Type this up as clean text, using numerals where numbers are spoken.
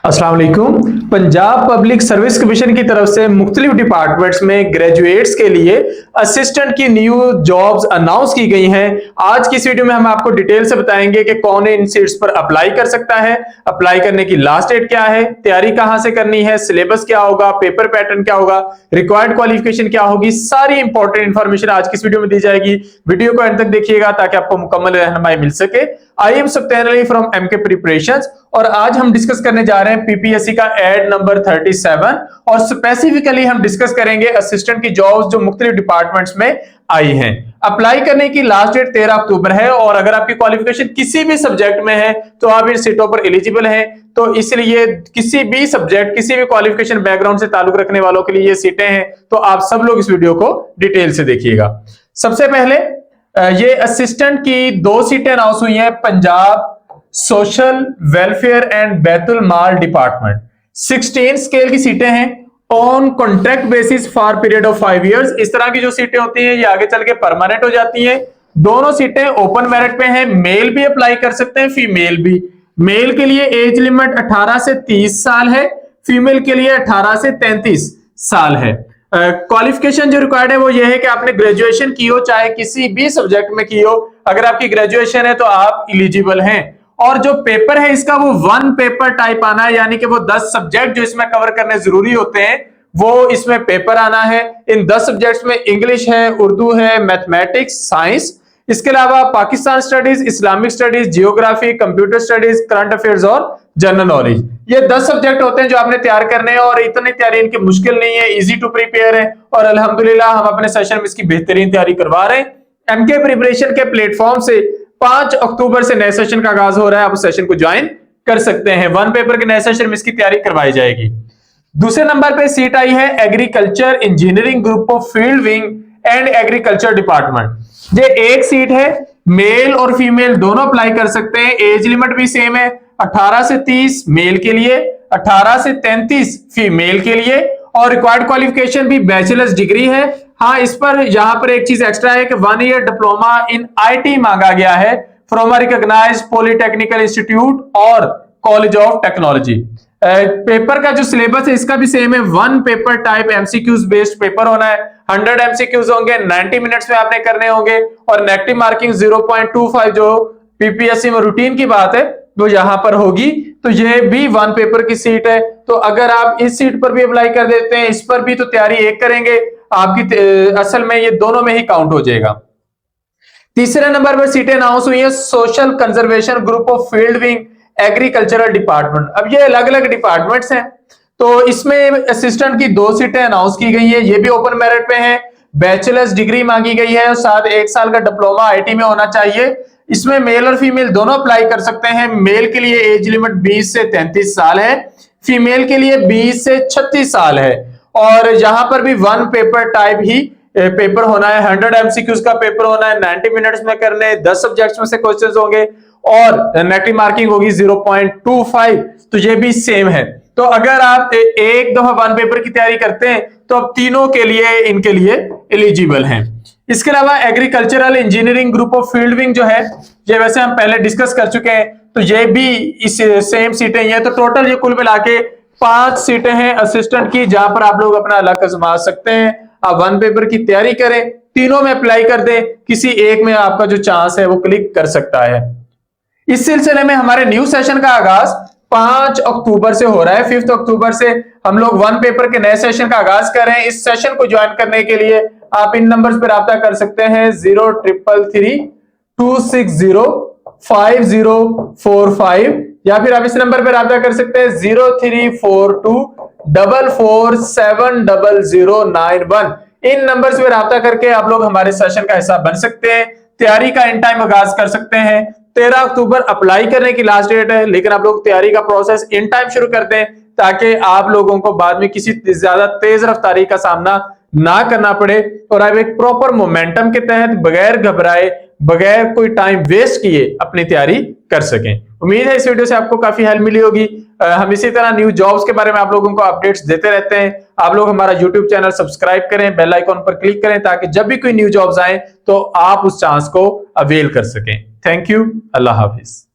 अस्सलाम वालेकुम। Punjab public service commission की तरफ से मुख्तलिफ डिपार्टमेंट्स में ग्रेजुएट्स के लिए असिस्टेंट की न्यू जॉब्स अनाउंस की गई हैं। आज की इस वीडियो में हम आपको डिटेल से बताएंगे कि कौन इन सीट्स पर अप्लाई कर सकता है, अप्लाई करने की लास्ट डेट क्या है, तैयारी कहां से करनी है, सिलेबस क्या होगा, पेपर पैटर्न क्या होगा, रिक्वायर्ड क्वालिफिकेशन क्या होगी, सारी इंपॉर्टेंट इंफॉर्मेशन आज की इस वीडियो में दी जाएगी। वीडियो को अंत तक देखिएगा ताकि आपको मुकम्मल रहनुमाई मिल सके। I am Sathyan Ali from MK preparations और आज हम डिस्कस करने जा रहे हैं पीपीएससी का एड नंबर 37 और स्पेसिफिकली हम डिस्कस करेंगे असिस्टेंट की जॉब्स जो मुख्तलिफ डिपार्टमेंट्स में आई हैं। अप्लाई करने की लास्ट डेट 13 अक्टूबर है और अगर आपकी क्वालिफिकेशन किसी भी सब्जेक्ट में है तो आप इन सीटों पर एलिजिबल हैं। तो इसलिए किसी भी सब्जेक्ट, किसी भी क्वालिफिकेशन बैकग्राउंड से ताल्लुक रखने वालों के लिए ये सीटें हैं, तो आप सब लोग इस वीडियो को डिटेल से देखिएगा। सबसे पहले ये असिस्टेंट की 2 सीटें अनाउंस हुई हैं Punjab social welfare and Betul mall department. 16 scale की सीटें हैं on contract basis for period of 5 years. इस तरह की जो सीटें होती हैं ये आगे चल के परमानेंट हो जाती हैं। दोनों सीटें ओपन मेरिट पे हैं, मेल भी अप्लाई कर सकते हैं, फीमेल भी। मेल के लिए एज लिमिट 18 से 30 साल है, फीमेल के लिए 18 से 33 साल है। क्वालिफिकेशन जो रिक्वायर्ड है वो ये है कि आपने ग्रेजुएशन की हो, चाहे किसी भी सब्जेक्ट में की हो। अगर आपकी ग्रेजुएशन है तो आप एलिजिबल हैं। और जो पेपर है इसका वो 1 पेपर टाइप आना है, यानी कि वो 10 सब्जेक्ट जो इसमें कवर करने जरूरी होते हैं वो इसमें पेपर आना है। इन 10 सब्जेक्ट्स में इंग्लिश है, उर्दू है, मैथमेटिक्स, साइंस, इसके अलावा Pakistan studies, Islamic studies, geography, computer studies, current affairs और जनरल नॉलेज। ये 10 सब्जेक्ट होते हैं जो आपने तैयार करने हैं और इतनी तैयारी इनकी मुश्किल नहीं है, इजी टू प्रिपेयर है और अल्हम्दुलिल्लाह हम अपने सेशन में इसकी बेहतरीन तैयारी करवा रहे हैं। एमके प्रिपरेशन के प्लेटफॉर्म से 5 अक्टूबर से नए सेशन का आगाज हो रहा है, आप उस सेशन को ज्वाइन कर सकते हैं। 1 पेपर के नए सेशन में इसकी तैयारी करवाई जाएगी। दूसरे नंबर पे सीट आई है agriculture engineering group of field wing and agriculture department. ये एक सीट है, मेल और फीमेल दोनों अप्लाई कर सकते हैं। एज लिमिट भी सेम है, 18 से 30 मेल के लिए, 18 से 33 फीमेल के लिए और रिक्वायर्ड क्वालिफिकेशन भी बैचलर्स डिग्री है। हाँ, इस पर यहां पर एक चीज एक्स्ट्रा है कि 1 ईयर डिप्लोमा इन आईटी मांगा गया है from a recognised polytechnical institute और कॉलेज ऑफ टेक्नोलॉजी। पेपर का जो सिलेबस है इसका भी सेम है, 1 paper type MCQs based paper होना है। 100 एमसीक्यूज होंगे, 90 मिनट्स में आपने करने होंगे और नेगेटिव मार्किंग 0.25 जो पीपीएससी में रूटीन की बात है वो यहां पर होगी। तो ये भी 1 पेपर की सीट है। तो अगर आप इस सीट पर भी अप्लाई कर देते हैं, इस पर भी तो तैयारी एक करेंगे, आपकी असल में ये दोनों में ही काउंट हो जाएगा। तीसरे नंबर पर सीटें अनाउंस हुई है social conservation group of field wing agricultural department. अब ये अलग अलग डिपार्टमेंट्स हैं, तो इसमें असिस्टेंट की 2 सीटें अनाउंस की गई है। ये भी ओपन मेरिट पे है, बैचलर्स डिग्री मांगी गई है और साथ 1 साल का डिप्लोमा आईटी में होना चाहिए। इसमें मेल और फीमेल दोनों अप्लाई कर सकते हैं। मेल के लिए एज लिमिट 20 से 33 साल है, फीमेल के लिए 20 से 36 साल है और यहां पर भी 1 पेपर टाइप ही पेपर होना है। 100 एमसीक्यूज का पेपर होना है, 90 मिनट्स में करने, 10 सब्जेक्ट्स में से क्वेश्चंस होंगे और नेगेटिव मार्किंग होगी 0.25। तो ये भी सेम है। तो अगर आप एक दफा 1 पेपर की तैयारी करते हैं तो अब तीनों के लिए इनके लिए एलिजिबल हैं। इसके अलावा agricultural engineering group of field wing जो है ये वैसे हम पहले डिस्कस कर चुके हैं, तो ये भी इस सेम सीटें ही हैं। तो टोटल ये कुल मिला के 5 सीटें हैं असिस्टेंट की, जहां पर आप लोग अपना लक आजमा सकते हैं। आप 1 पेपर की तैयारी करें, तीनों में अप्लाई कर दें, किसी एक में आपका जो चांस है वो क्लिक कर सकता है। इस सिलसिले में हमारे न्यू सेशन का आगाज 5 अक्टूबर से हो रहा है। 5 अक्टूबर से हम लोग 1 पेपर के नए सेशन का आगाज कर रहे हैं। इस सेशन को ज्वाइन करने के लिए आप इन नंबर्स पर राब्ता कर सकते हैं 0333-260-5045 या फिर आप इस नंबर पर राब्ता कर सकते हैं 0342447091। इन नंबर्स पर राब्ता करके आप लोग हमारे सेशन का हिस्सा बन सकते हैं। तैयारी का इन टाइम आगाज कर सकते हैं। 13 अक्टूबर अप्लाई करने की लास्ट डेट है, लेकिन आप लोग तैयारी का प्रोसेस इन टाइम शुरू कर दें ताकि आप लोगों को बाद में किसी ज्यादा तेज रफ्तारी का सामना ना करना पड़े और आप एक प्रॉपर मोमेंटम के तहत बगैर घबराए, बगैर कोई टाइम वेस्ट किए अपनी तैयारी कर सकें। उम्मीद है इस वीडियो से आपको काफी हेल्प मिली होगी। हम इसी तरह न्यू जॉब्स के बारे में आप लोगों को अपडेट्स देते रहते हैं। आप लोग हमारा यूट्यूब चैनल सब्सक्राइब करें, बेल आइकॉन पर क्लिक करें ताकि जब भी कोई न्यू जॉब्स आए तो आप उस चांस को अवेल कर सकें। Thank you, Allah Hafiz.